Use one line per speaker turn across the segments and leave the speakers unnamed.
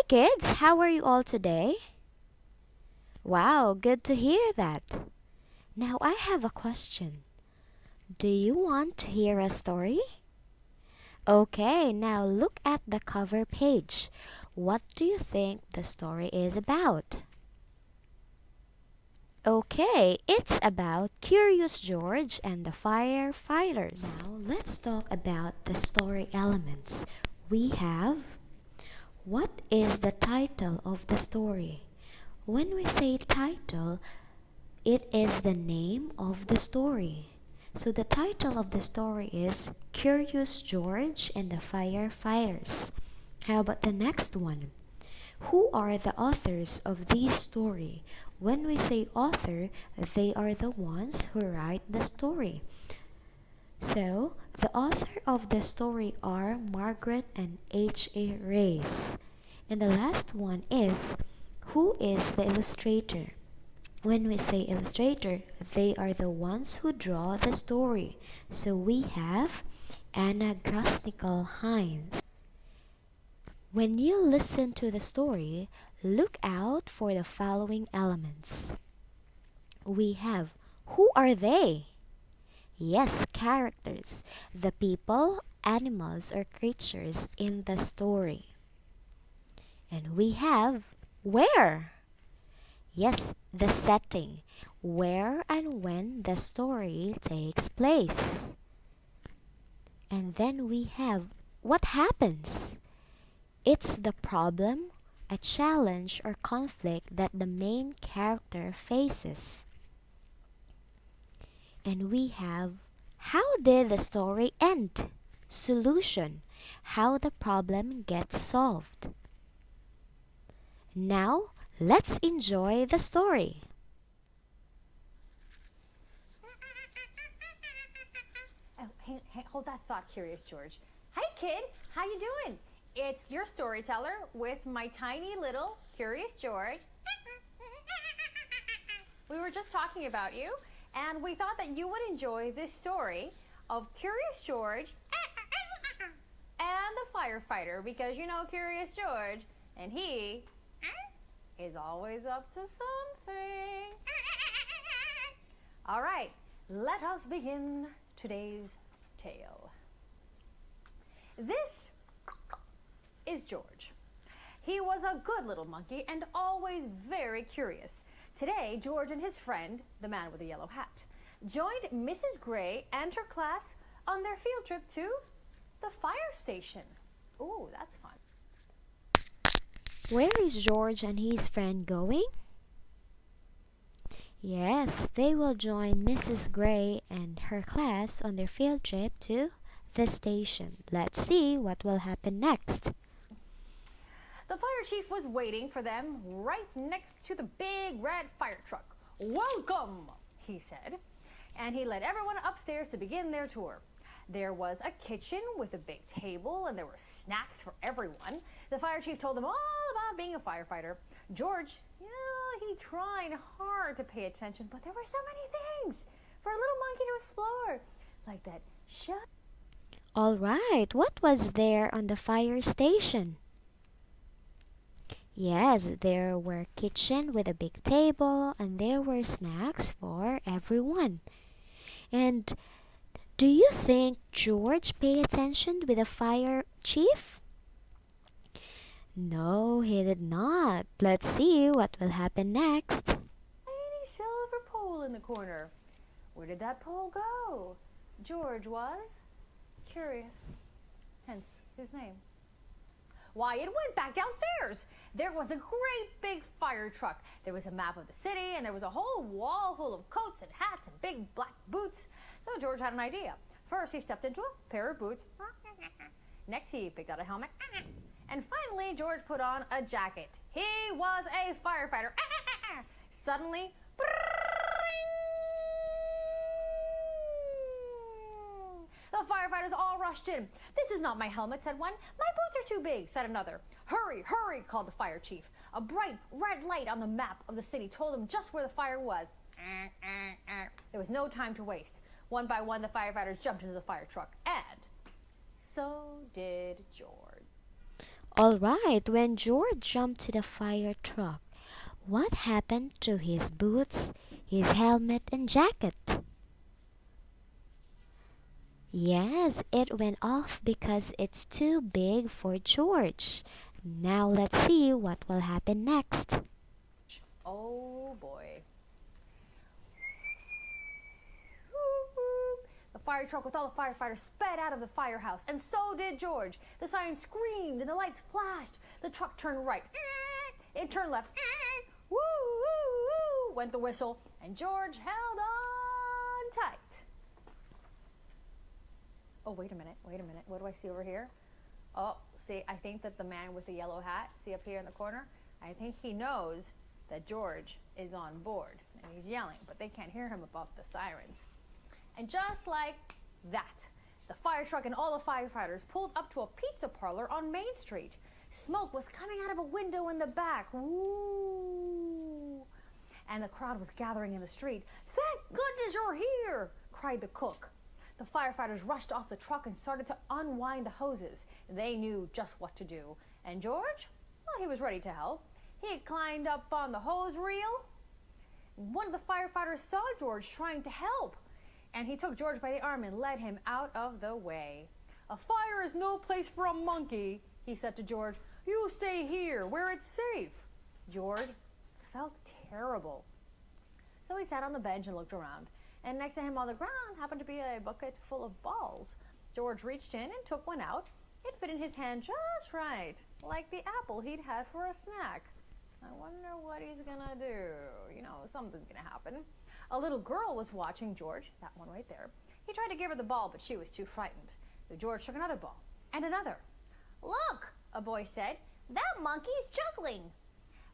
kids, how are you all today? Wow, good to hear that. Now I have a question. Do you want to hear a story? Okay, now look at the cover page. What do you think the story is about? Okay, it's about Curious George and the firefighters. Now let's talk about the story elements. We have, what is the title of the story? When we say title, it is the name of the story. So the title of the story is Curious George and the Firefighters. How about the next one? Who are the authors of this story? When we say author, they are the ones who write the story. So, the author of the story are Margaret and H.A. Race. And the last one is, who is the illustrator? When we say illustrator, they are the ones who draw the story. So we have Anna Grosnickle Hines. When you listen to the story, look out for the following elements. We have, who are they? Yes, characters, the people, animals, or creatures in the story. And we have, where? Yes, the setting, where and when the story takes place. And then we have, what happens? It's the problem, a challenge, or conflict that the main character faces. And we have, how did the story end? Solution, how the problem gets solved. Now, let's enjoy the story.
Oh, hey, hold that thought, Curious George. Hi, kid. How you doing? It's your storyteller with my tiny little Curious George. We were just talking about you, and we thought that you would enjoy this story of Curious George and the firefighter, because you know Curious George, and he is always up to something. All right, let us begin today's tale. This is George. He was a good little monkey and always very curious. Today, George and his friend, the man with the yellow hat, joined Mrs. Gray and her class on their field trip to the fire station. Ooh, that's fun.
Where is George and his friend going? Yes, they will join Mrs. Gray and her class on their field trip to the station. Let's see what will happen next.
The fire chief was waiting for them right next to the big red fire truck. "Welcome," he said, and he led everyone upstairs to begin their tour. There was a kitchen with a big table, and there were snacks for everyone. The fire chief told them all about being a firefighter. George, he tried hard to pay attention, but there were so many things for a little monkey to explore, like that shut.
All right, what was there on the fire station? Yes, there were kitchen with a big table, and there were snacks for everyone. And do you think George paid attention with the fire chief? No, he did not. Let's see what will happen next.
Tiny silver pole in the corner. Where did that pole go? George was curious, hence his name. Why, it went back downstairs. There was a great big fire truck. There was a map of the city, and there was a whole wall full of coats and hats and big black boots. So George had an idea. First, he stepped into a pair of boots. Next, he picked out a helmet. And finally, George put on a jacket. He was a firefighter. Suddenly, the firefighters all rushed in. "This is not my helmet," said one. "My boots are too big," said another. "Hurry, hurry," called the fire chief. A bright red light on the map of the city told him just where the fire was. There was no time to waste. One by one, the firefighters jumped into the fire truck, and so did George.
All right, when George jumped to the fire truck, what happened to his boots, his helmet, and jacket? Yes, it went off because it's too big for George. Now let's see what will happen next.
Oh boy. The fire truck with all the firefighters sped out of the firehouse, and so did George. The siren screamed and the lights flashed. The truck turned right. It turned left. Woo, woo, woo, went the whistle, and George held on tight. Oh, wait a minute. What do I see over here? Oh, see, I think that the man with the yellow hat, see up here in the corner, I think he knows that George is on board, and he's yelling, but they can't hear him above the sirens. And just like that, the fire truck and all the firefighters pulled up to a pizza parlor on Main Street. Smoke was coming out of a window in the back. Woo! And the crowd was gathering in the street. "Thank goodness you're here!" cried the cook. The firefighters rushed off the truck and started to unwind the hoses. They knew just what to do. And George? Well, he was ready to help. He had climbed up on the hose reel. One of the firefighters saw George trying to help, and he took George by the arm and led him out of the way. "A fire is no place for a monkey," he said to George. "You stay here where it's safe." George felt terrible. So he sat on the bench and looked around. And next to him on the ground happened to be a bucket full of balls. George reached in and took one out. It fit in his hand just right, like the apple he'd had for a snack. I wonder what he's gonna do. You know, something's gonna happen. A little girl was watching George, that one right there. He tried to give her the ball, but she was too frightened. So George took another ball, and another. "Look," a boy said, "that monkey's juggling."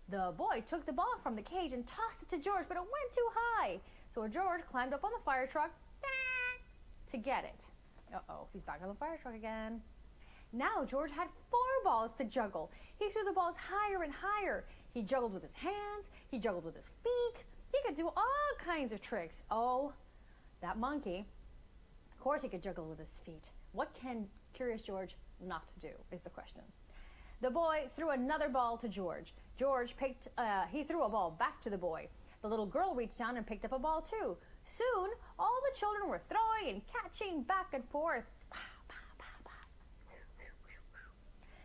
The boy took the ball from the cage and tossed it to George, but it went too high. So George climbed up on the fire truck to get it. Uh-oh, he's back on the fire truck again. Now George had 4 balls to juggle. He threw the balls higher and higher. He juggled with his hands. He juggled with his feet. He could do all kinds of tricks. Oh, that monkey. Of course he could juggle with his feet. What can Curious George not do is the question. The boy threw another ball to George. He threw a ball back to the boy. The little girl reached down and picked up a ball too. Soon, all the children were throwing and catching back and forth.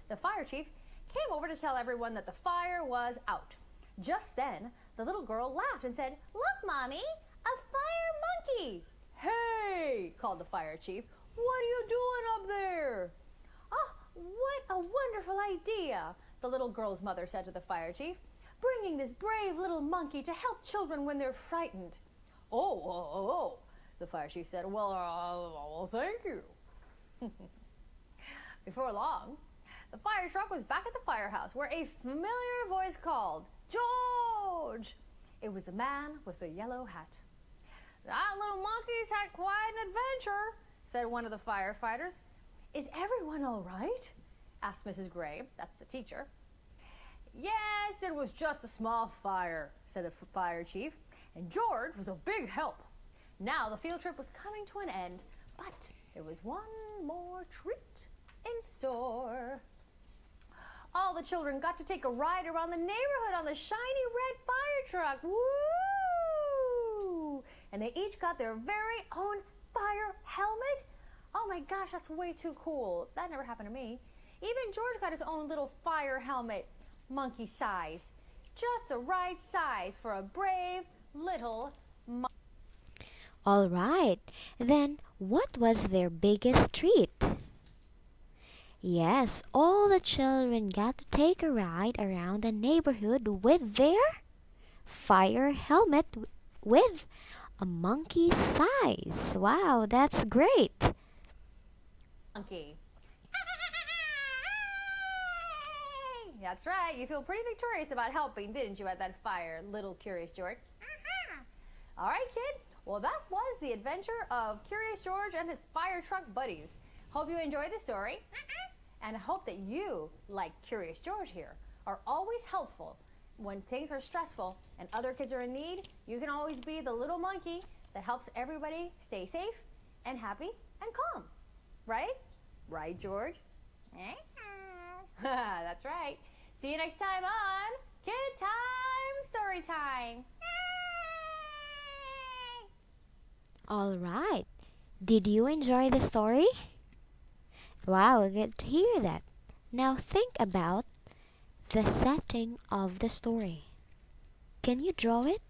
The fire chief came over to tell everyone that the fire was out. Just then, the little girl laughed and said, "Look, Mommy, a fire monkey." "Hey," called the fire chief, "what are you doing up there?" "Oh, what a wonderful idea," the little girl's mother said to the fire chief. "Bringing this brave little monkey to help children when they're frightened." Oh, the fire chief said, well, thank you." Before long, the fire truck was back at the firehouse where a familiar voice called, "George!" It was the man with the yellow hat. "That little monkey's had quite an adventure," said one of the firefighters. "Is everyone all right?" asked Mrs. Gray, that's the teacher. "Yes, it was just a small fire," said the fire chief, "and George was a big help." Now the field trip was coming to an end, but there was one more treat in store. All the children got to take a ride around the neighborhood on the shiny red fire truck. Woo! And they each got their very own fire helmet. Oh my gosh, that's way too cool. That never happened to me. Even George got his own little fire helmet, monkey size. Just the right size for a brave little monkey.
All right, then what was their biggest treat? Yes, all the children got to take a ride around the neighborhood with their fire helmet with a monkey size. Wow, that's great.
Monkey. That's right. You feel pretty victorious about helping, didn't you, at that fire, little Curious George? All right, kid. Well, that was the adventure of Curious George and his fire truck buddies. Hope you enjoyed the story. And I hope that you, like Curious George here, are always helpful. When things are stressful and other kids are in need, you can always be the little monkey that helps everybody stay safe and happy and calm. Right? Right, George? That's right. See you next time on Kid Time Story Time.
All right. Did you enjoy the story? Wow, good to hear that. Now think about the setting of the story. Can you draw it?